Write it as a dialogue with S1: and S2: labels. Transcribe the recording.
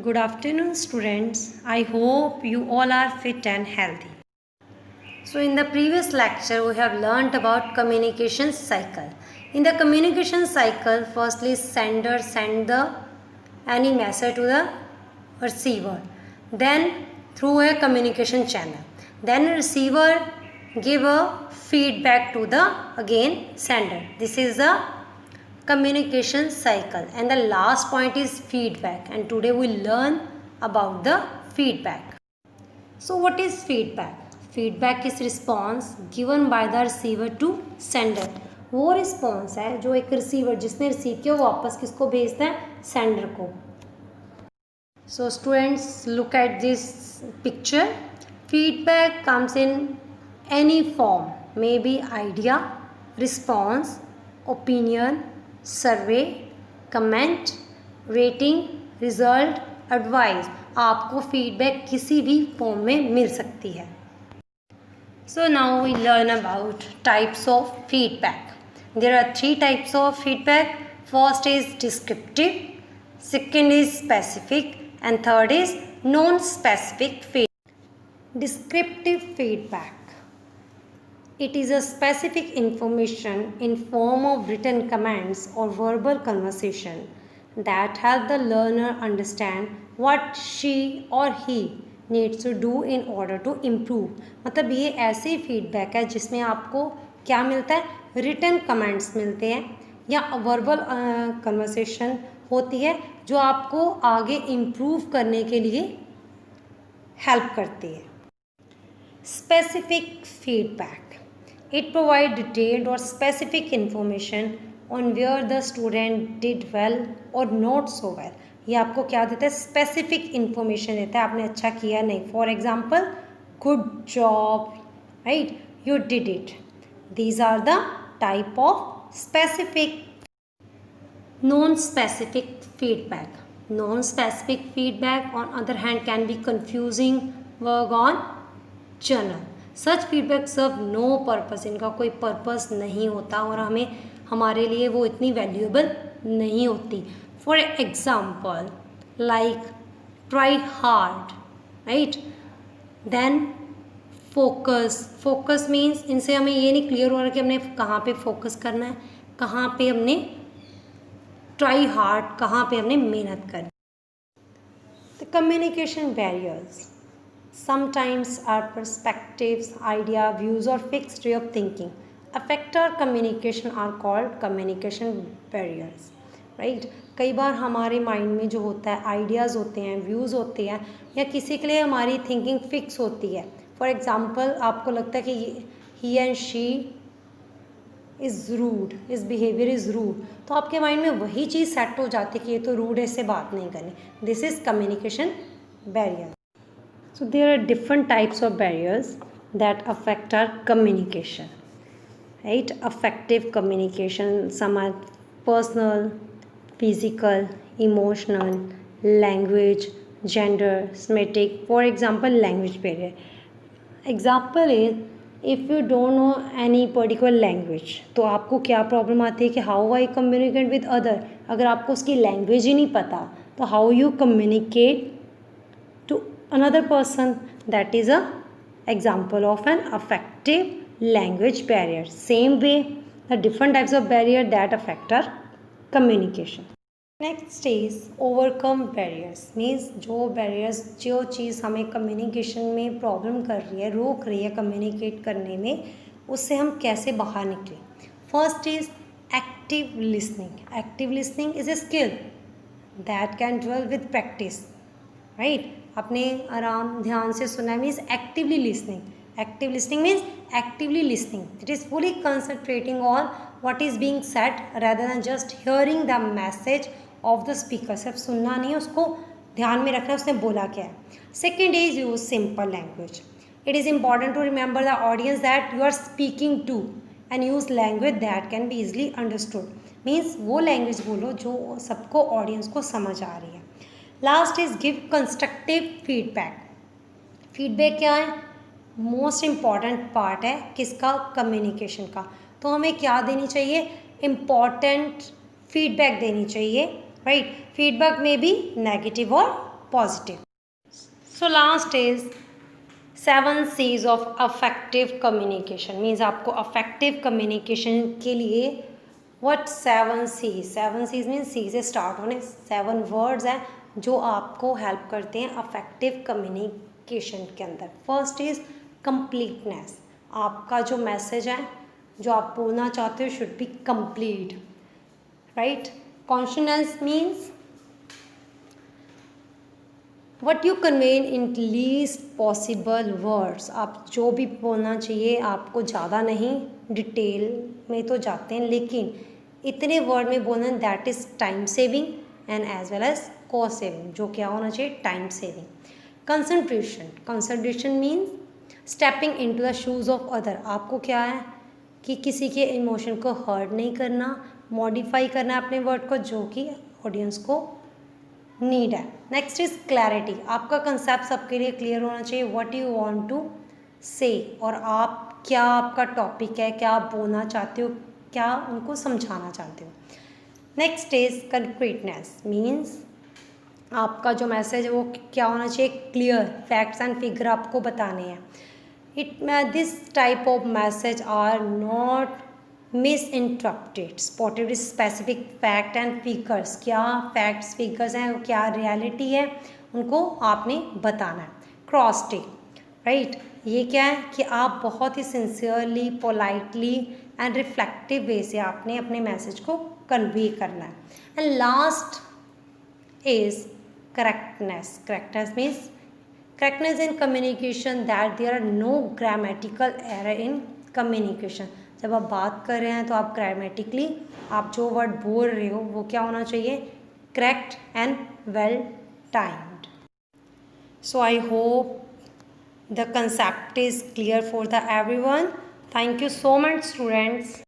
S1: Good afternoon, students. I hope you all are fit and healthy. So, in the previous lecture, we have learnt about communication cycle. In the communication cycle, firstly, sender send the any message to the receiver. Then, through a communication channel. Then, receiver give a feedback to the again sender. This is the communication cycle, and the last point is feedback, and today we learn about the feedback. So what is feedback? Feedback is response given by the receiver to sender. वो response है जो एक receiver जिसने receive किया वो वापस किसको भेजता है, सेंडर को. So students, look at this picture. Feedback comes in any form, maybe idea, response, opinion, survey, comment, rating, result, advice. आपको फीडबैक किसी भी फॉर्म में मिल सकती है. So now we learn about types of feedback. There are 3 types of feedback. First is descriptive, second is specific and third is non specific feedback. Descriptive feedback. It is a specific information in form of written commands or verbal conversation that help the learner understand what she or he needs to do in order to improve. मतलब ये ऐसे feedback है जिसमें आपको क्या मिलता है, written comments मिलते हैं या वर्बल कन्वर्सेशन होती है जो आपको आगे इम्प्रूव करने के लिए हेल्प करती है. Specific feedback. It provides detailed or specific information on where the student did well or not so well. ये आपको क्या देता है, स्पेसिफिक इंफॉर्मेशन देता है, आपने अच्छा किया नहीं. For example, good job, right, you did it. These are the type of specific. Non specific feedback. Non specific feedback on other hand can be confusing work on general. Such feedback serve no purpose. इनका कोई purpose नहीं होता और हमारे लिए वो इतनी valuable नहीं होती. For example, like try hard, right. Then focus. Focus means इनसे हमें ये नहीं क्लियर हो रहा कि हमने कहाँ पे फोकस करना है, कहाँ पे हमने ट्राई हार्ड, कहाँ पे हमने मेहनत करनी. The communication barriers. Sometimes our perspectives, idea, views or fixed way of thinking affect our communication are called communication barriers, right? कई बार हमारे माइंड में जो होता है, आइडियाज़ होते हैं, व्यूज़ होते हैं, या किसी के लिए हमारी थिंकिंग फिक्स होती है. फॉर एग्जांपल, आपको लगता है कि ही एंड शी इज़ रूड, इस बिहेवियर इज़ रूड, तो आपके माइंड में वही चीज़ सेट हो जाती है कि ये तो रूड है, इससे बात नहीं करनी. This is communication barrier. So there are different types of barriers that affect our communication, right? Effective communication. Some are personal, physical, emotional, language, gender, semantic. For example, language barrier. Example is, if you don't know any particular language, तो आपको क्या problem आती है कि how I communicate with other. अगर आपको उसकी language ही नहीं पता तो how you communicate to another person. That is a example of an effective language barrier. Same way, the different types of barrier that affect our communication. Next is overcome barriers. Means जो barriers, जो चीज़ हमें communication में problem कर रही है, रोक रही है communicate करने में, उससे हम कैसे बाहर निकलें. First is active listening. Active listening is a skill that can develop with practice, right? आपने आराम ध्यान से सुना है, means actively listening. Active listening means actively listening. It is fully concentrating on what is being said rather than just hearing the message of the speaker. सिर्फ सुनना नहीं है, उसको ध्यान में रखना है उसने बोला क्या है. Second is use simple language. It is important to remember the audience that you are speaking to and use language that can be easily understood. Means वो लैंग्वेज बोलो जो सबको, ऑडियंस को समझ आ रही है. Last is give constructive feedback. Feedback क्या है, मोस्ट इम्पॉर्टेंट पार्ट है किसका, कम्युनिकेशन का. तो हमें क्या देनी चाहिए, इम्पॉर्टेंट फीडबैक देनी चाहिए, राइट. फीडबैक में भी नेगेटिव और positive. So last is 7 C's of effective communication. Means आपको effective communication के लिए what 7 C's? 7 C's means C से स्टार्ट होने 7 वर्ड्स हैं जो आपको हेल्प करते हैं effective communication के अंदर. First is completeness. आपका जो मैसेज है जो आप बोलना चाहते हो should be complete, right. Consciousness means what you convey in least possible words. आप जो भी बोलना चाहिए आपको ज़्यादा नहीं, डिटेल में तो जाते हैं लेकिन इतने वर्ड में बोलना, that is time saving and as well as cost saving. जो क्या होना चाहिए, time saving. Concentration. Concentration means stepping into the shoes of other. आपको क्या है कि किसी के इमोशन को हर्ट नहीं करना, मॉडिफाई करना है अपने वर्ड को जो कि ऑडियंस को नीड है. Next is clarity. आपका कंसेप्ट सबके लिए क्लियर होना चाहिए, व्हाट यू वांट टू से, और आप क्या आपका टॉपिक है, क्या आप बोलना चाहते हो, क्या उनको समझाना चाहते हो. Next is concreteness. मीन्स आपका जो मैसेज है वो क्या होना चाहिए, क्लियर, फैक्ट्स एंड फिगर आपको बताने हैं. This type of message are not misinterpreted. Supported is specific fact and figures. क्या फैक्ट्स फिगर्स हैं, क्या रियलिटी है, उनको आपने बताना है. Cross tick, right. ये क्या है कि आप बहुत ही sincerely, politely and reflective way से आपने अपने मैसेज को कन्वे करना है. And last is correctness. Correctness means correctness in communication, that there are no grammatical error in communication. जब आप बात कर रहे हैं तो आप ग्रामेटिकली आप जो वर्ड बोल रहे हो वो क्या होना चाहिए, correct and well timed. So I hope the concept is clear for the everyone. Thank you so much students.